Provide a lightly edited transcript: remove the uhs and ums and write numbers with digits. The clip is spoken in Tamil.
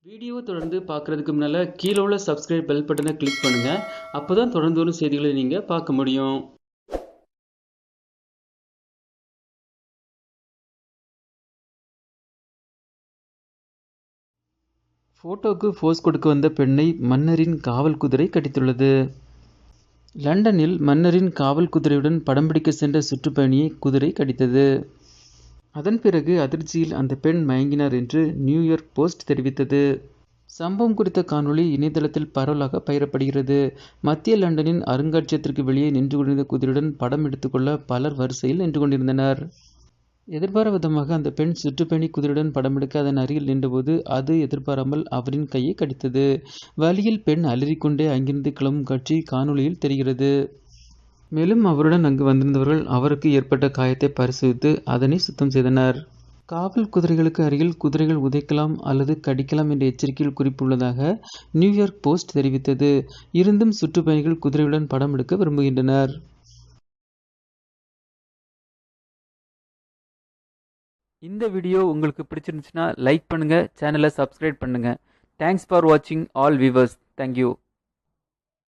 வீடியோவை தொடர்ந்து பார்க்குறதுக்கு முன்னால் கீழே உள்ள சப்ஸ்கிரைப் பெல் பட்டனை கிளிக் பண்ணுங்கள். அப்போ தான் தொடர்ந்து வரும் செய்திகளை நீங்கள் பார்க்க முடியும். ஃபோட்டோவுக்கு போஸ் கொடுக்க வந்த பெண்ணை மன்னரின் காவல் குதிரை கடித்துள்ளது. லண்டனில் மன்னரின் காவல் குதிரையுடன் படம் பிடிக்க சென்ற சுற்றுப்பயணியை குதிரை கடித்தது. அதன் பிறகு அதிர்ச்சியில் அந்த பெண் மயங்கினார் என்று நியூயார்க் போஸ்ட் தெரிவித்தது. சம்பவம் குறித்த காணொளி இணையதளத்தில் பரவலாக பகிரப்படுகிறது. மத்திய லண்டனின் அருங்காட்சியகத்திற்கு வெளியே நின்று கொண்டிருந்த குதிரையுடன் படம் எடுத்துக்கொள்ள பலர் வரிசையில் நின்று கொண்டிருந்தனர். எதிர்பாராத விதமாக அந்த பெண் சுற்றுப்பயணி குதிரையுடன் படம் எடுக்க அதன் அருகில் நின்றபோது அது எதிர்பாராமல் அவரின் கையை கடித்தது. வலியில் பெண் அலறிக்கொண்டே அங்கிருந்து கிளம்பும் காட்சி காணொளியில் தெரிகிறது. மேலும் அவருடன் அங்கு வந்திருந்தவர்கள் அவருக்கு ஏற்பட்ட காயத்தை பரிசோதித்து அதனை சுத்தம் செய்தனர். காவல் குதிரைகளுக்கு அருகில் குதிரைகள் உதைக்கலாம் அல்லது கடிக்கலாம் என்ற எச்சரிக்கையில் குறிப்புள்ளதாக நியூயார்க் போஸ்ட் தெரிவித்தது. இருந்தும் சுற்றுப்பயணிகள் குதிரையுடன் படம் எடுக்க விரும்புகின்றனர். இந்த வீடியோ உங்களுக்கு பிடிச்சிருந்துச்சுன்னா லைக் பண்ணுங்க, சேனலை சப்ஸ்கிரைப் பண்ணுங்க. தேங்க்ஸ் ஃபார் வாட்சிங் ஆல் வியூவர்ஸ். தேங்க்யூ.